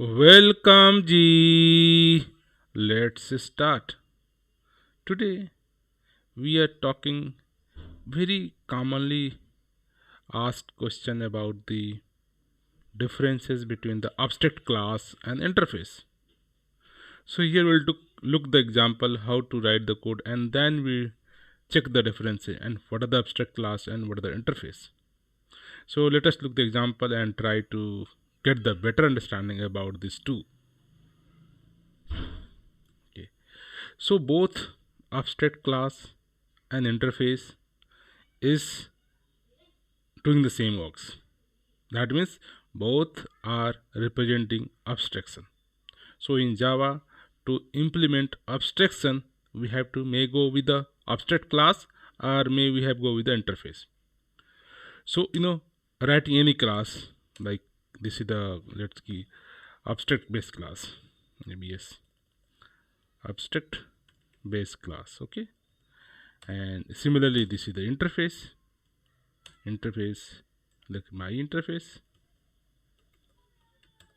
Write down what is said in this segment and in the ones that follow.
Welcome, G. Let's start. Today we are talking very commonly asked question about the differences between the abstract class and interface. So here we'll look the example how to write the code and then we check the differences and what are the abstract class and what are the interface. So let us look the example and try to get the better understanding about these two. Okay. So both abstract class and interface is doing the same works. That means both are representing abstraction. So in Java, to implement abstraction, we have to may go with the abstract class or may we have go with the interface. So writing any class like this is the let's key abstract base class, maybe yes, abstract base class. Okay, and similarly this is the interface like my interface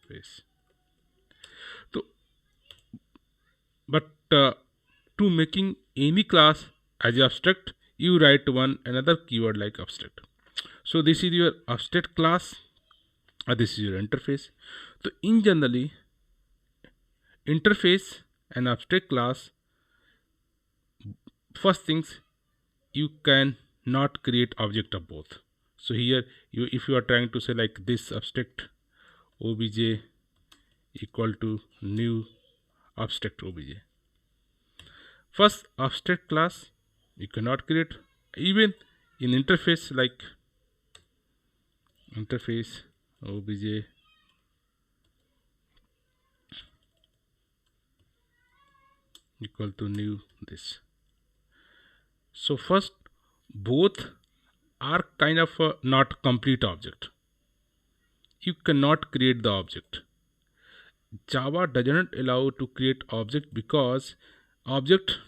face. So but to making any class as abstract, you write one another keyword like abstract. So this is your abstract class, or this is your interface. So in generally, interface and abstract class, first things you can not create object of both. So here you if you are trying to say like this abstract obj equal to new abstract obj. First abstract class you cannot create, even in interface like interface obj equal to new this. So first both are kind of a not complete object. You cannot create the object. Java doesn't allow to create object because object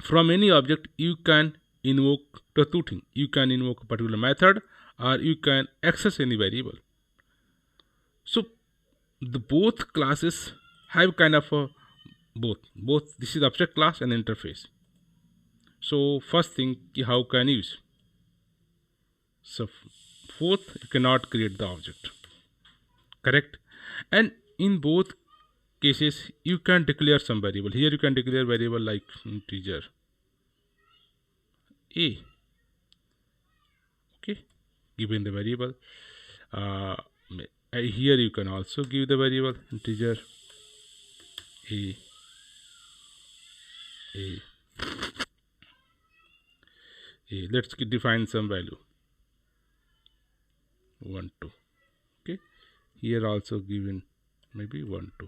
from any object you can invoke the two things. You can invoke a particular method or you can access any variable. So the both classes have kind of a both this is abstract class and interface. So first thing how can you use? So fourth you cannot create the object, correct? And in both cases you can declare some variable. Here you can declare variable like integer a. Okay, given the variable uh, here you can also give the variable integer a a a. Let's define some value 1 2. Okay, here also given maybe 1 2.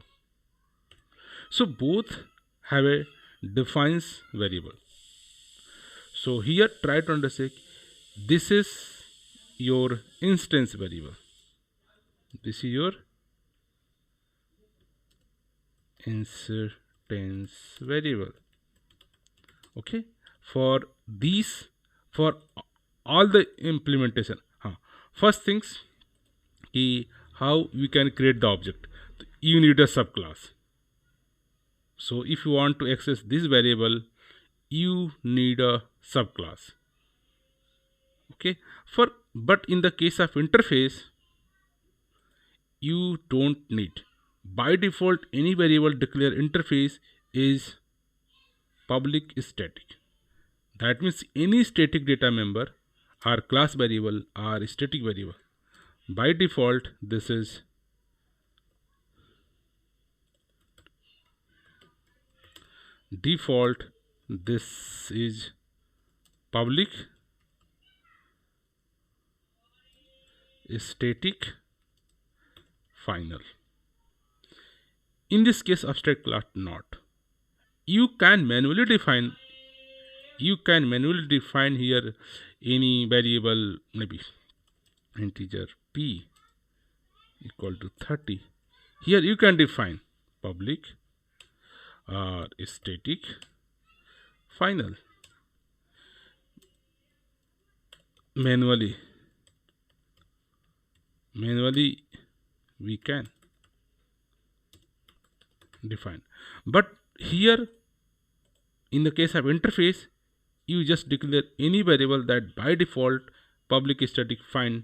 So both have a defines variable. So here try to understand this is your instance variable. This is your instance variable. Okay, for these for all the implementation. First things how we can create the object. You need a subclass. So if you want to access this variable, you need a subclass. Okay, for but in the case of interface, you don't need. By default, any variable declare interface is public static. That means any static data member or class variable or static variable. By default, this is default. This is public static final. In this case, abstract class not. You can manually define. You can manually define here any variable, maybe integer p equal to 30. Here you can define public or static final manually. Manually we can. define. But here, in the case of interface, you just declare any variable that by default public static final.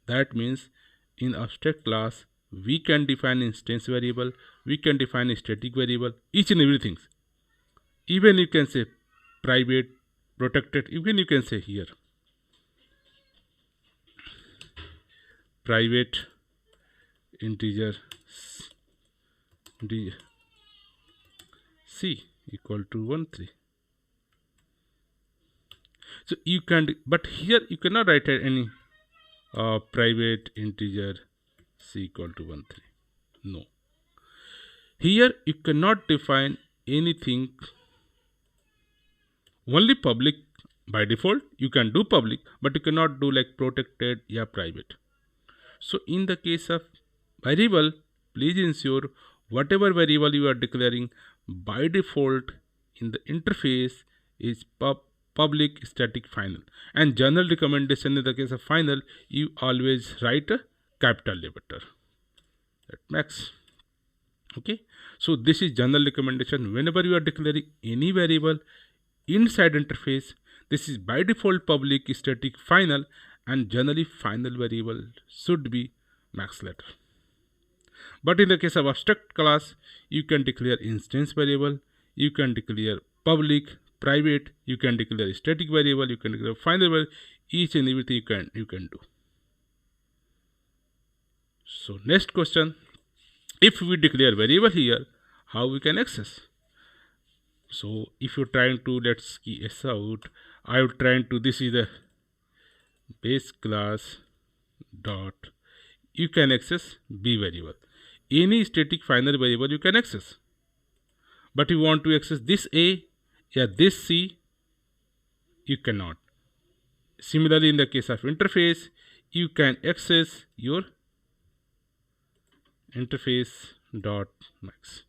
That means in abstract class we can define instance variable, we can define static variable, each and everything. Even you can say private, protected, even you can say here private integer c equal to 1 3. So you can, but here you cannot write any private integer c equal to 1 3. No, here you cannot define anything, only public. By default you can do public, but you cannot do like protected or private. So in the case of variable, please ensure whatever variable you are declaring by default in the interface is public static final. And general recommendation in the case of final, you always write a capital letter. That max. Okay. So this is general recommendation. Whenever you are declaring any variable inside interface, this is by default public static final, and generally final variable should be max letter. But in the case of abstract class, you can declare instance variable, you can declare public, private, you can declare static variable, you can declare final variable, each and everything you can do. So next question, if we declare variable here, how we can access? So if you're trying to, let's key s out, I am trying to, this is the base class dot, you can access b variable. Any static final variable you can access. But you want to access this a or this c, you cannot. Similarly, in the case of interface, you can access your interface dot max.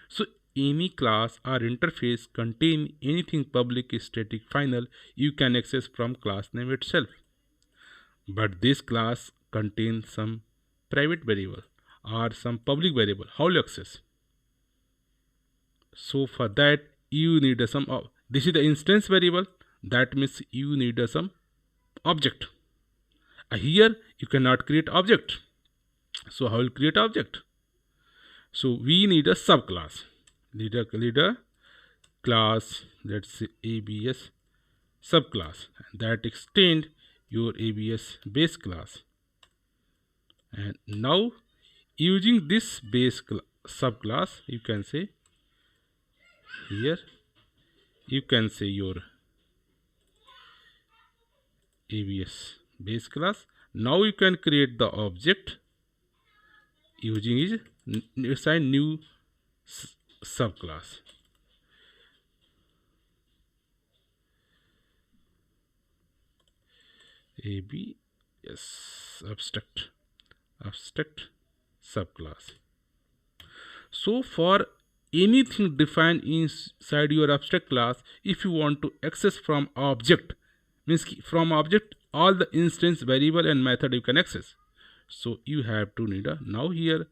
So any class or interface contain anything public static final, you can access from class name itself. But this class contains some private variable or some public variable. How you access? So for that you need some this is the instance variable, that means you need some object. Here you cannot create object. So how will create object? So we need a subclass. Need a class, let's say abs subclass, and that extend your abs base class. And now using this base subclass, you can say here, you can say your abs base class. Now you can create the object using is assign new subclass. Abs abstract subclass. So for anything defined inside your abstract class, if you want to access from object, means from object all the instance variable and method you can access. So you have to need a, now here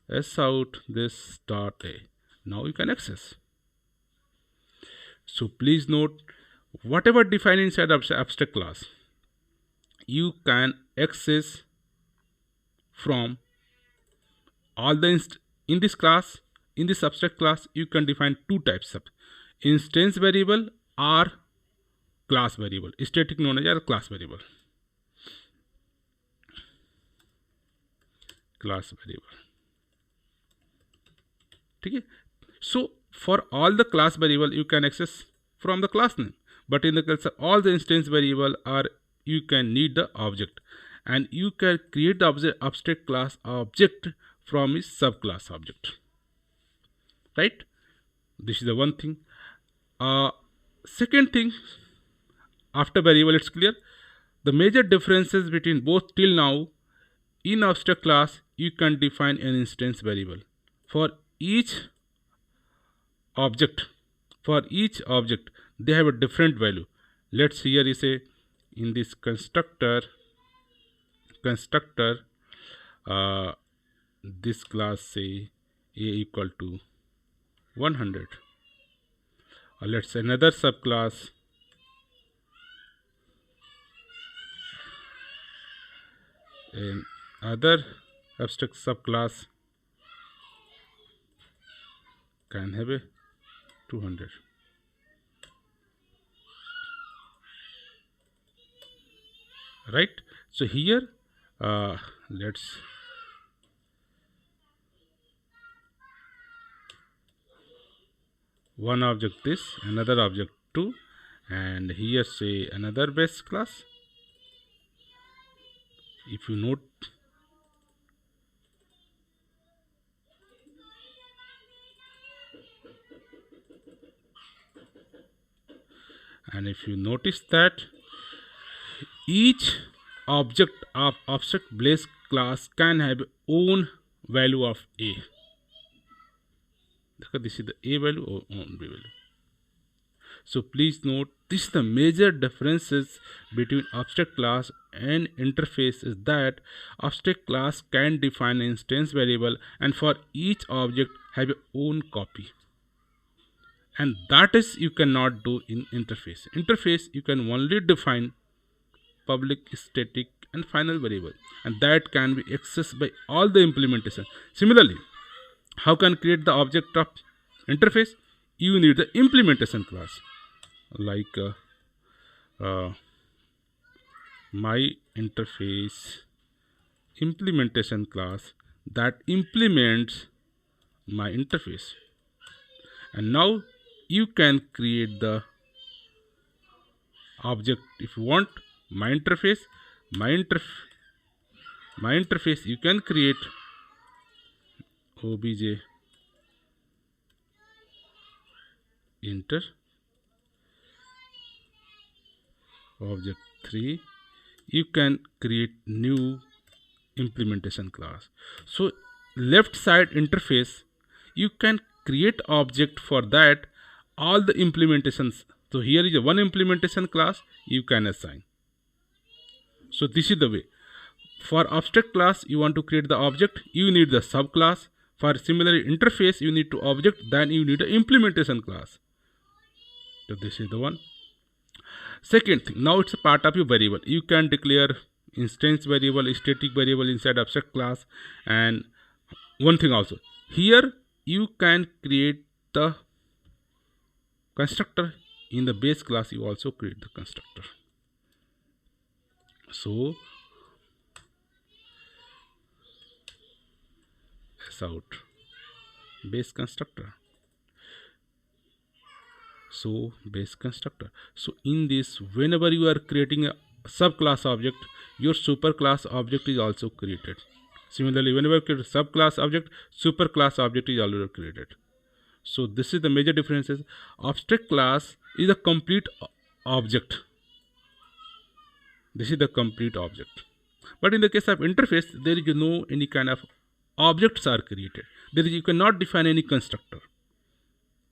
s out this dot a, now you can access. So please note, whatever defined inside abstract class, you can access from all the in this class. In this abstract class you can define two types of instance variable or class variable, static known as class variable. Class variable. Okay. So for all the class variable you can access from the class name, but in the case of all the instance variable are, you can need the object, and you can create the abstract class object from its subclass object. Right? This is the one thing. Second thing, after variable it's clear. The major differences between both till now, in abstract class you can define an instance variable for each object. For each object they have a different value. Let's here is a, in this constructor this class say a equal to 100. Or let's say another subclass, another abstract subclass can have a 200. Right? So here let's one object this, another object 2, and here say another base class. If you note, and if you notice that each object of object base class can have own value of a. This is the a value or own b value. So please note, this is the major differences between abstract class and interface is that abstract class can define an instance variable and for each object have a own copy, and that is you cannot do in interface. Interface you can only define public, static and final variable, and that can be accessed by all the implementation. Similarly, how can create the object of interface? You need the implementation class like my interface implementation class that implements my interface. And now you can create the object if you want. My interface, my interface you can create obj inter object 3. You can create new implementation class. So left side interface you can create object for that all the implementations. So here is a one implementation class you can assign. So this is the way. For abstract class you want to create the object, you need the subclass. For similar interface you need to object, then you need an implementation class. So this is the one. Second thing, now it's a part of your variable. You can declare instance variable, static variable inside abstract class. And one thing also, here you can create the constructor. In the base class you also create the constructor. So S out base constructor. So base constructor. So in this, whenever you are creating a subclass object, your superclass object is also created. Similarly, whenever you create a subclass object, superclass object is already created. So this is the major differences. Abstract class is a complete object. This is the complete object. But in the case of interface, there is no any kind of objects are created. There is, you cannot define any constructor.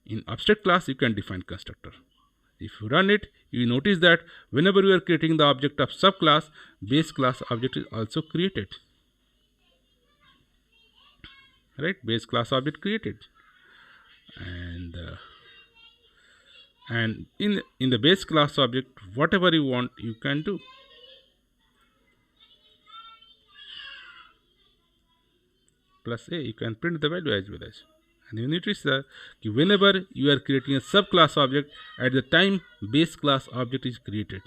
In abstract class, you can define constructor. If you run it, you notice that whenever you are creating the object of subclass, base class object is also created. Right? Base class object created. And in the base class object, whatever you want, you can do. Plus a, you can print the value as well as. And you notice that whenever you are creating a subclass object, at the time base class object is created.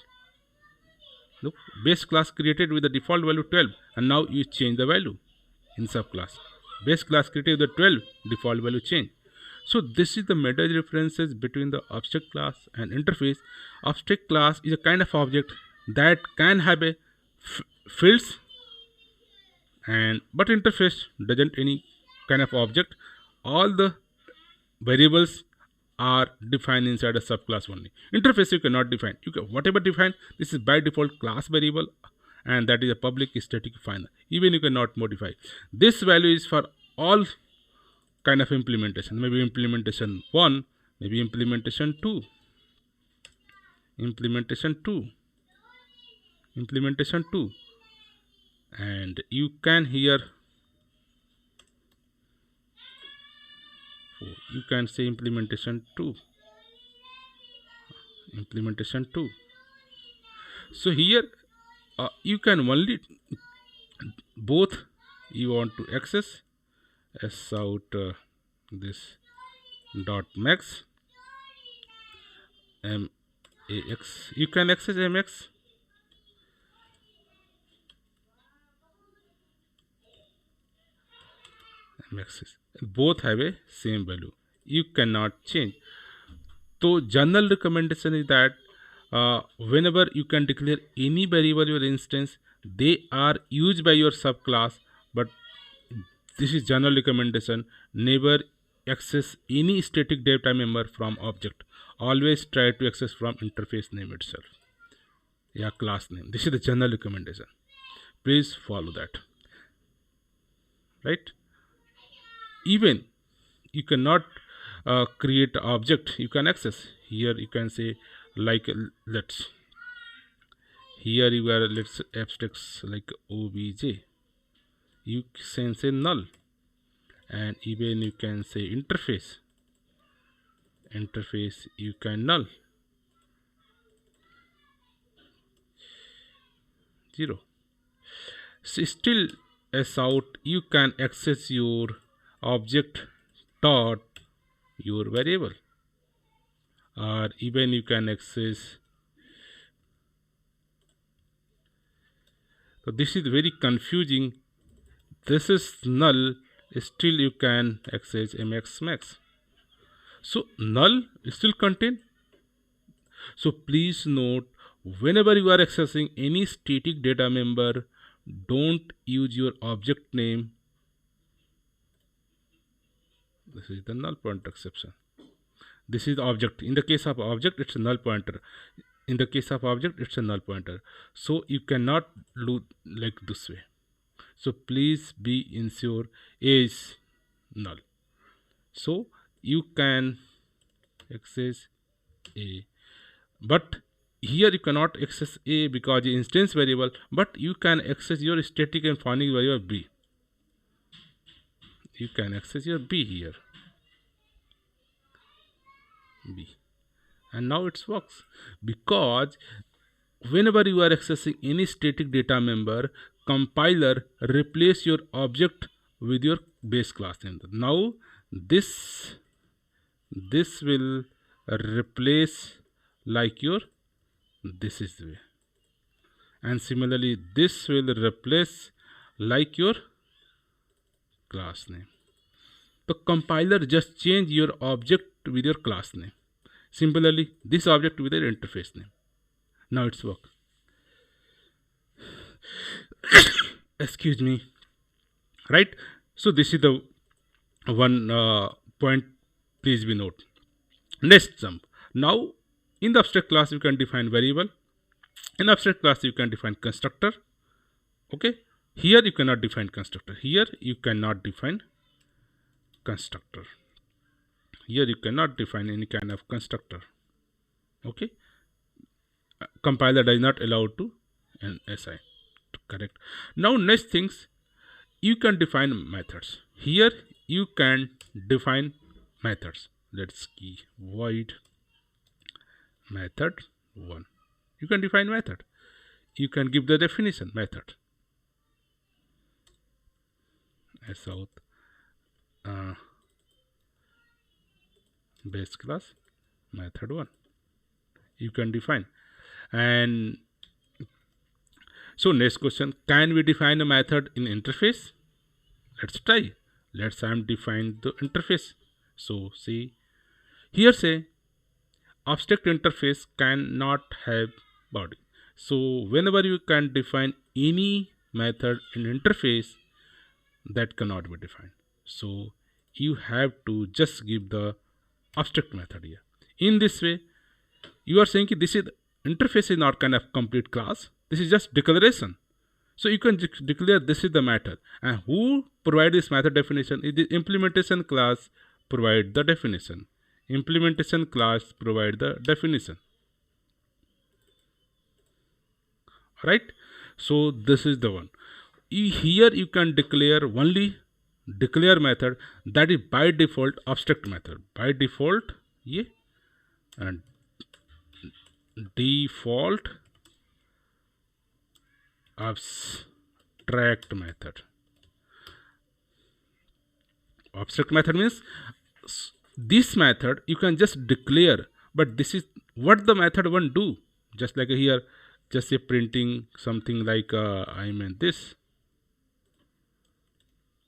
Look, base class created with the default value 12, and now you change the value in subclass. Base class created with the 12, default value change. So this is the major differences between the abstract class and interface. Abstract class is a kind of object that can have a fields, and but interface doesn't any kind of object. All the variables are defined inside a subclass only. Interface you cannot define. You can whatever define, this is by default class variable, and that is a public, static, final. Even you cannot modify. This value is for all kind of implementation. Maybe implementation 1, maybe implementation 2, implementation 2, implementation 2, and you can here you can say implementation 2. Implementation 2. So here you can only both you want to access s out this dot max max. You can access mx. Maxes both have a same value, you cannot change. So general recommendation is that whenever you can declare any variable your instance, they are used by your subclass, but this is general recommendation. Never access any static data member from object. Always try to access from interface name itself. Yeah, class name. This is the general recommendation. Please follow that. Right? Even you cannot create object you can access. Here you can say like let's here you are let's abstracts like obj. You can say null, and even you can say interface you can null 0. So still as out you can access your object dot your variable, or even you can access. So this is very confusing. This is null, still you can access mx max. So null still contain. So please note, whenever you are accessing any static data member, don't use your object name. This is the null pointer exception. This is the object. In the case of object, it's a null pointer. In the case of object, it's a null pointer. So you cannot do like this way. So please be ensure A is null. So you can access A, but here you cannot access A because the instance variable, but you can access your static and finite variable B. You can access your B here. B. And now it works because whenever you are accessing any static data member, compiler replace your object with your base class name. Now this will replace like your this is the way, and similarly this will replace like your class name. The compiler just change your object with your class name. Similarly, this object with their interface name. Now it's work. Excuse me. Right? So this is the one point. Please be note. Next jump. Now in the abstract class you can define variable. In abstract class you can define constructor. Okay. Here you cannot define constructor. Here you cannot define constructor. Here you cannot define any kind of constructor. Okay. Compiler does not allow to assign. Correct. Now next things, you can define methods. Here you can define methods. Let's key void method 1. You can define method. You can give the definition method as out base class method 1. You can define. And so next question, can we define a method in interface? Let's try. Let's define the interface. So see here say abstract interface cannot have body. So whenever you can define any method in interface, that cannot be defined. So you have to just give the abstract method here. In this way, you are saying this is interface is not kind of complete class. This is just declaration. So you can declare this is the method, and who provide this method definition is the implementation class provide the definition. Implementation class provide the definition. Right? So this is the one. Here you can declare only declare method that is by default abstract method. By default ये and default abstract method. Abstract method means this method you can just declare, but this is what the method won't do. Just like here, just say printing something like I mean this.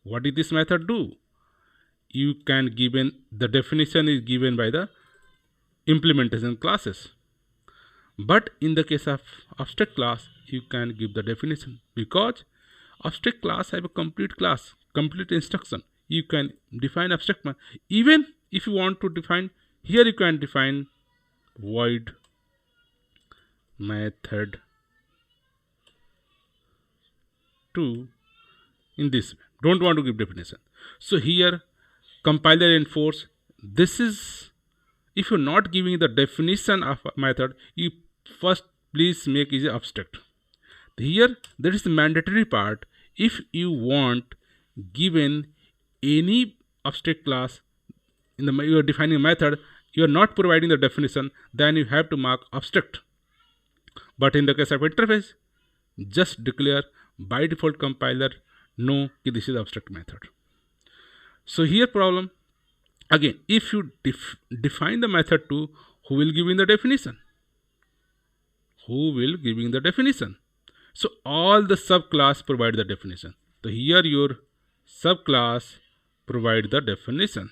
What did this method do? You can given the definition is given by the implementation classes. But in the case of abstract class, you can give the definition because abstract class have a complete class, complete instruction. You can define abstract even if you want to define here, you can define void method 2 in this way. Don't want to give definition. So here compiler enforce this is if you're not giving the definition of a method, you first please make it abstract. Here there is the mandatory part. If you want given any abstract class in the you are defining a method, you are not providing the definition, then you have to mark abstract. But in the case of interface, just declare by default compiler no this is abstract method. So here problem again, if you define the method to who will give in the definition? Who will giving the definition? So all the subclass provide the definition. So here your subclass provide the definition.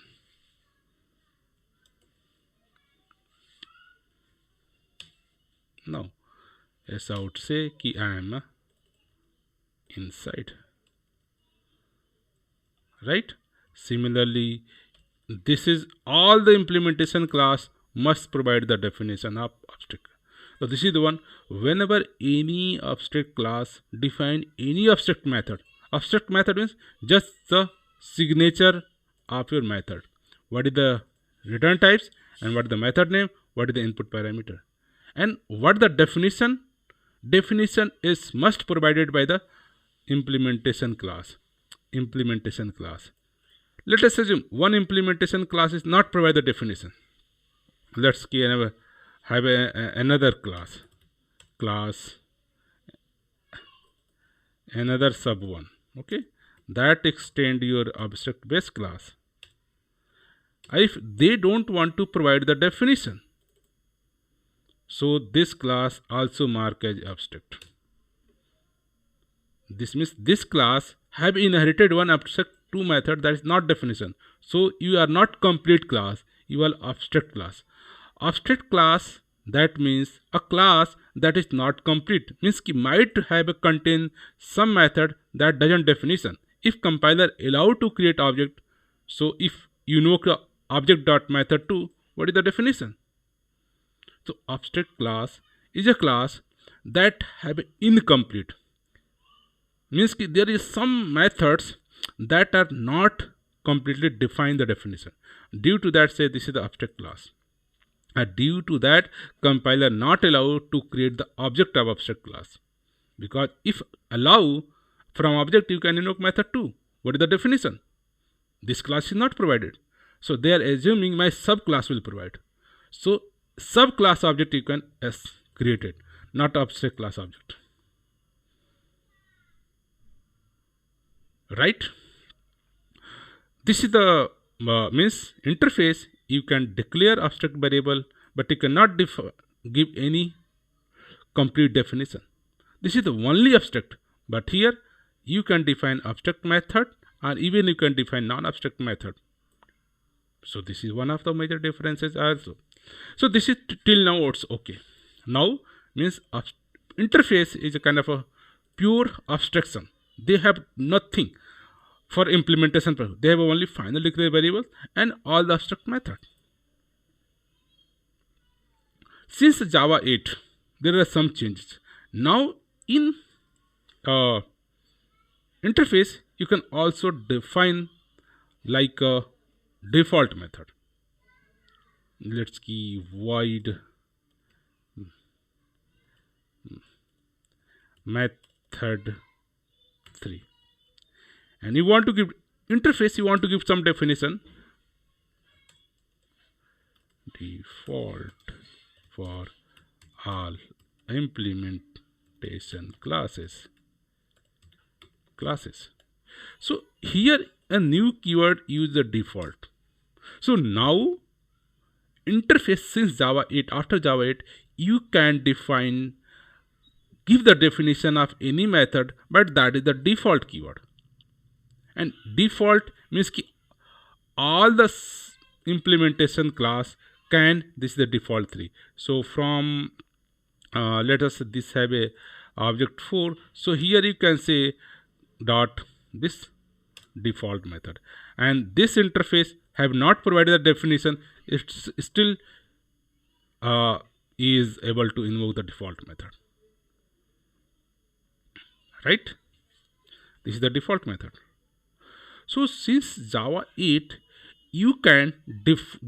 Now as I would say कि I am inside, right? Similarly, this is all the implementation class must provide the definition of abstract. So this is the one. Whenever any abstract class define any abstract method means just the signature of your method. What is the return types and what is the method name, what is the input parameter, and what the definition is must provided by the implementation class. Let us assume one implementation class is not provide the definition. Let's have another class another sub one, okay, that extend your abstract base class. If they don't want to provide the definition, so this class also mark as abstract. This means this class have inherited one abstract 2 method that is not definition. So you are not complete class, you are abstract class. Abstract class, that means a class that is not complete, means ki might have a contain some method that doesn't definition. If compiler allow to create object, so if you know object dot method 2, what is the definition? So abstract class is a class that have incomplete, means ki there is some methods that are not completely defined the definition. Due to that, say this is the abstract class. Due to that, compiler not allowed to create the object of abstract class, because if allow from object you can invoke method 2. What is the definition? This class is not provided, so they are assuming my subclass will provide. So subclass object you can created, not abstract class object, right? This is the means interface. You can declare abstract variable, but you cannot give any complete definition. This is the only abstract, but here you can define abstract method or even you can define non-abstract method. So this is one of the major differences also. So this is till now it's okay. Now means interface is a kind of a pure abstraction. They have nothing for implementation purpose. They have only final declare variables and all the abstract method. Since Java 8, there are some changes. Now in interface, you can also define like a default method. Let's key void method 3, and you want to give interface you want to give some definition. Default for all implementation classes. So here a new keyword use the default. So now interface, since Java 8, after Java 8, you can give the definition of any method, but that is the default keyword. And default means ki all the implementation class can, this is the default 3. So from let us this have a object 4, so here you can say dot this default method, and this interface have not provided the definition, it's still is able to invoke the default method, right? This is the default method. So since Java 8, you can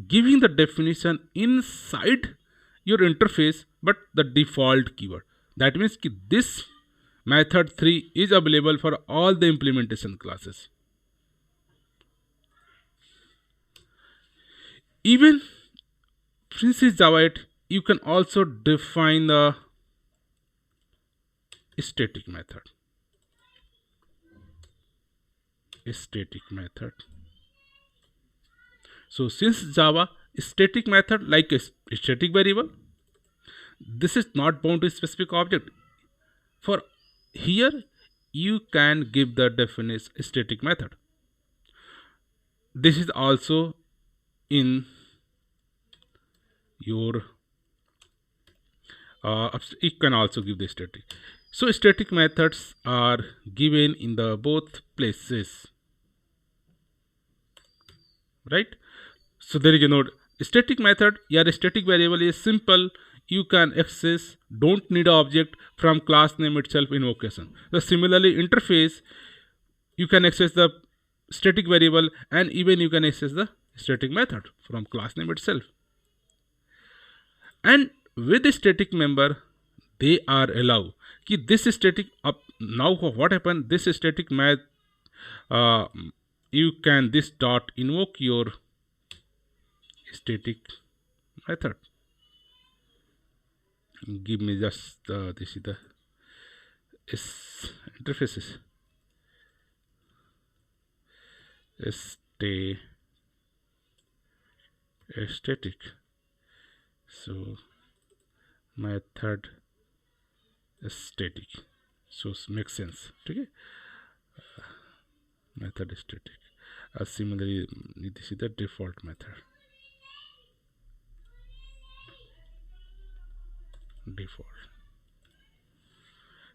giving the definition inside your interface, but the default keyword. That means ki this method 3 is available for all the implementation classes. Even since it's Java 8, you can also define the static method. So since Java, static method like a static variable, this is not bound to a specific object. For here, you can give the definition static method. This is also in your you can also give the static. So static methods are given in the both places, right? So there is a node static method. Yeah, the static variable is simple. You can access, don't need an object from class name itself invocation. So similarly, interface, you can access the static variable, and even you can access the static method from class name itself. And with the static member, they are allowed कि this static up now what happened, this static math you can this dot invoke your static method. Give me just this is the interfaces static. So method static, so makes sense. Okay, method static. Similarly, this is the default method. Default.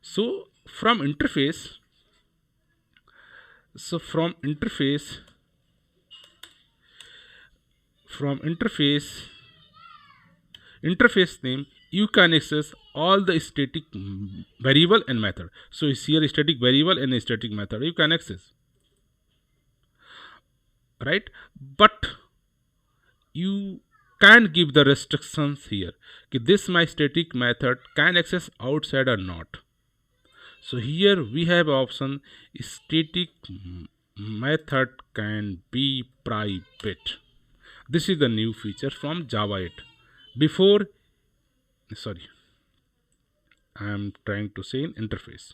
So from interface, interface name, you can access all the static variable and method. So it's here static variable and static method you can access, right? But you can give the restrictions here. This my static method can access outside or not. So here we have option static method can be private. This is the new feature from Java 8. Before, sorry, I am trying to say in interface.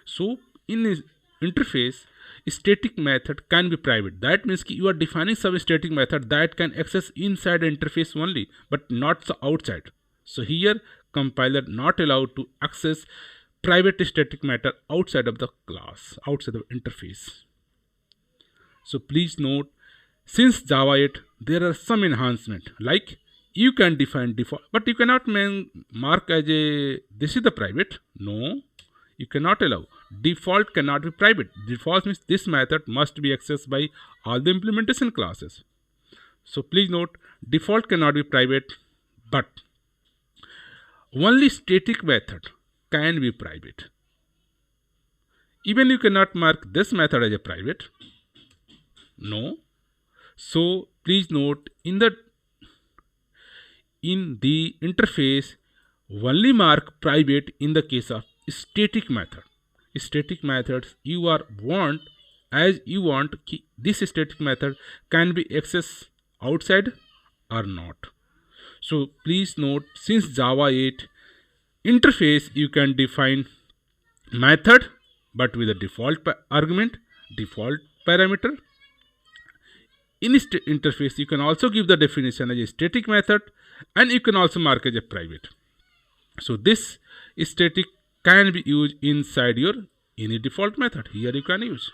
So in interface, static method can be private. That means you are defining some static method that can access inside interface only, but not outside. So here compiler not allowed to access private static method outside of the class, outside of interface. So please note, since Java 8, there are some enhancement, like you can define default, but you cannot mark as a this is the private. No, you cannot allow. Default cannot be private. Default means this method must be accessed by all the implementation classes. So please note, default cannot be private, but only static method can be private. Even you cannot mark this method as a private. No. So please note, in the interface only mark private in the case of static method. static methods you are want as you want this static method can be accessed outside or not. So please note, since Java 8 interface, you can define method but with a default argument, default parameter. In interface, you can also give the definition as a static method, and you can also mark as a private. So this static can be used inside your any default method. Here you can use,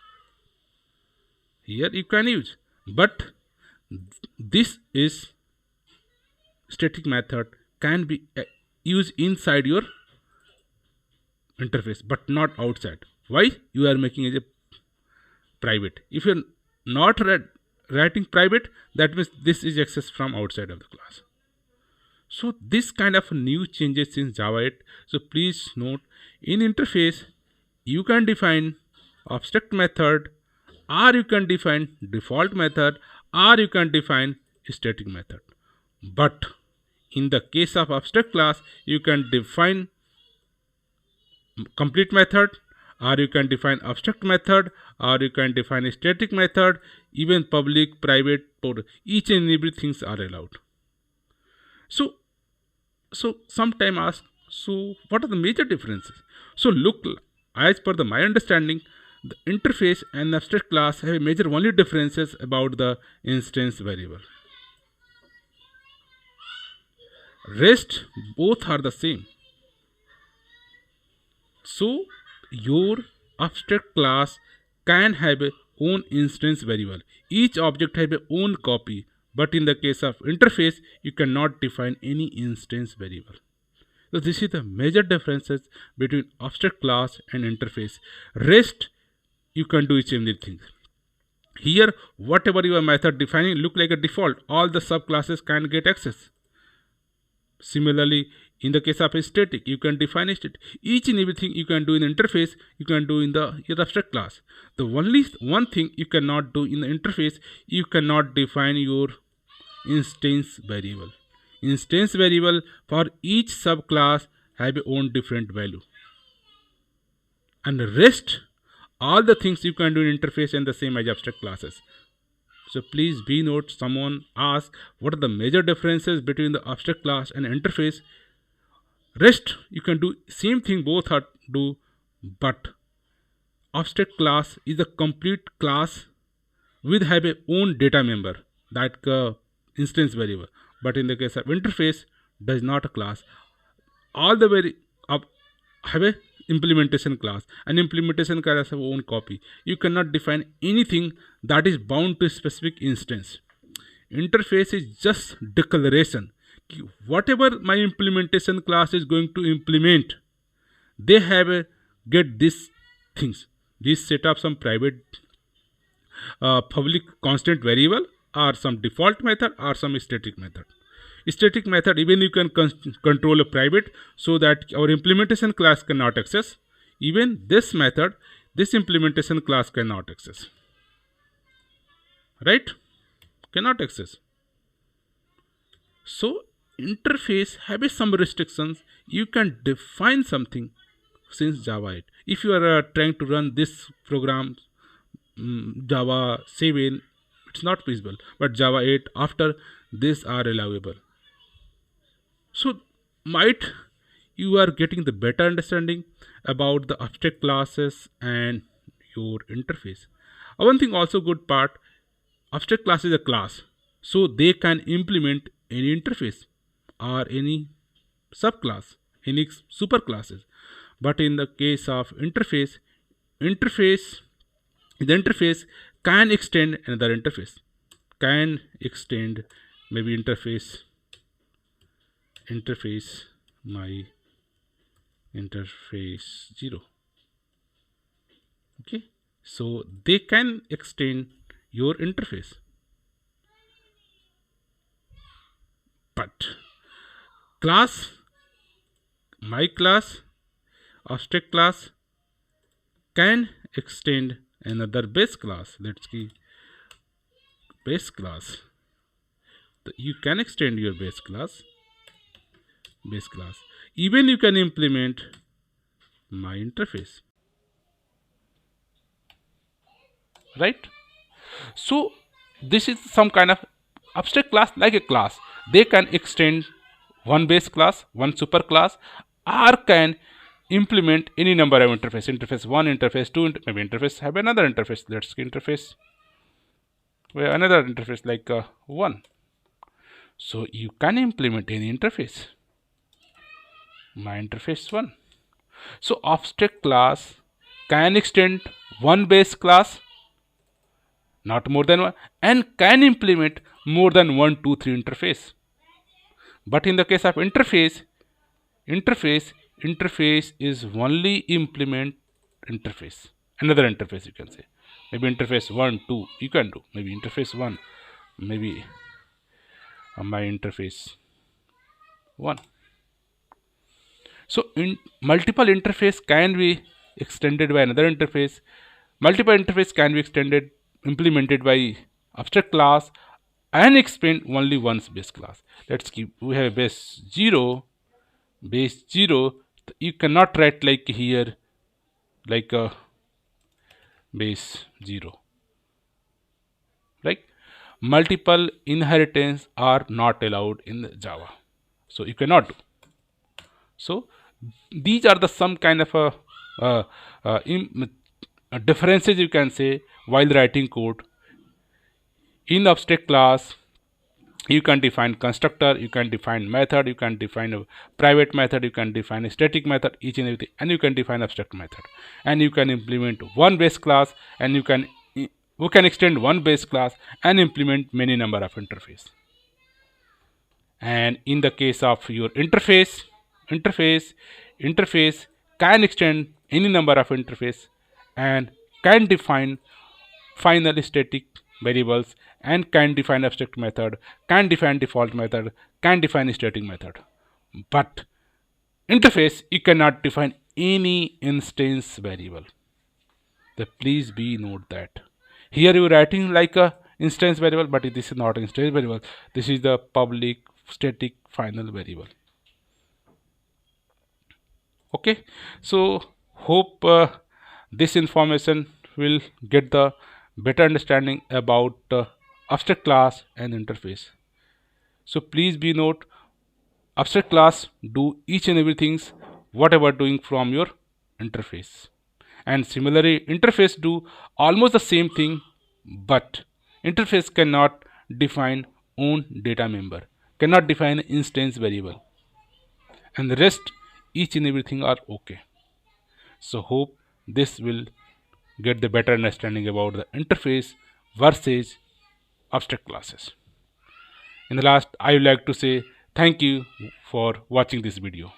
but this is static method can be used inside your interface but not outside. Why? You are making it a private. If you're not writing private, that means this is accessed from outside of the class. So this kind of new changes in Java 8. So please note, in interface you can define abstract method, or you can define default method, or you can define static method. But in the case of abstract class, you can define complete method, or you can define abstract method, or you can define a static method, even public, private, each and everything are allowed. So sometime ask, so what are the major differences? So look, as per my understanding, the interface and abstract class have major only differences about the instance variable. Rest both are the same. So your abstract class can have a own instance variable. Each object has a own copy, but in the case of interface, you cannot define any instance variable. So this is the major differences between abstract class and interface. Rest, you can do each and everything. Here, whatever your method defining look like a default, all the subclasses can get access. Similarly, in the case of a static, you can define a state. Each and everything you can do in interface, you can do in your abstract class. The only one thing you cannot do in the interface, you cannot define your instance variable. Instance variable for each subclass have a own different value. And the rest, all the things you can do in interface and the same as abstract classes. So please be note, someone ask what are the major differences between the abstract class and interface. Rest, you can do same thing, both are do, but abstract class is a complete class with have a own data member, that instance variable. But in the case of interface, does not a class. All the very have a implementation class, and implementation class have own copy. You cannot define anything that is bound to a specific instance. Interface is just declaration. Whatever my implementation class is going to implement, they have a get these things. These set up some private public constant variable, or some default method, or some static method. Static method, even you can control a private, so that our implementation class cannot access. Even this method, this implementation class cannot access. Right? Cannot access. So interface have some restrictions. You can define something since Java 8. If you are trying to run this program, Java 7, it's not feasible. But Java 8, after this are allowable. So might you are getting the better understanding about the abstract classes and your interface. One thing also good part, abstract class is a class, so they can implement any interface or any subclass, any superclasses. But in the case of interface, the interface can extend another interface, can extend maybe interface my interface 0. Okay, so they can extend your interface, but class, my class, abstract class can extend another base class. Let's see, base class. You can extend your base class. Even you can implement my interface. right? So this is some kind of abstract class like a class. They can extend one base class, one super class, or can implement any number of interface. Interface 1, interface 2, maybe interface have another interface. Let's see interface where another interface like 1. So you can implement any interface. My interface 1. So abstract class can extend one base class, not more than one, and can implement more than 1, 2, 3 interface. But in the case of interface interface is only implement interface, another interface you can say, maybe interface 1, 2 you can do, maybe interface 1, maybe my interface 1. So in multiple interface can be extended by another interface. Multiple interface can be extended, implemented by abstract class, and expand only once base class. Let's keep, we have base 0. Base 0, you cannot write like here, like a base 0. Like multiple inheritance are not allowed in Java. So you cannot do. So these are the some kind of a uh, differences you can say while writing code. In abstract class, you can define constructor, you can define method, you can define a private method, you can define a static method, each and everything, and you can define abstract method, and you can implement one base class, and you can extend one base class and implement many number of interface. And in the case of your interface can extend any number of interface and can define final static variables, and can define abstract method, can define default method, can define static method. But interface you cannot define any instance variable. So please be note that here you are writing like a instance variable, but this is not instance variable, this is the public static final variable. Okay, so hope this information will get the better understanding about abstract class and interface. So please be note, abstract class do each and everything whatever doing from your interface, and similarly interface do almost the same thing, but interface cannot define own data member, cannot define instance variable, and the rest each and everything are okay. So hope this will get the better understanding about the interface versus abstract classes. In the last, I would like to say thank you for watching this video.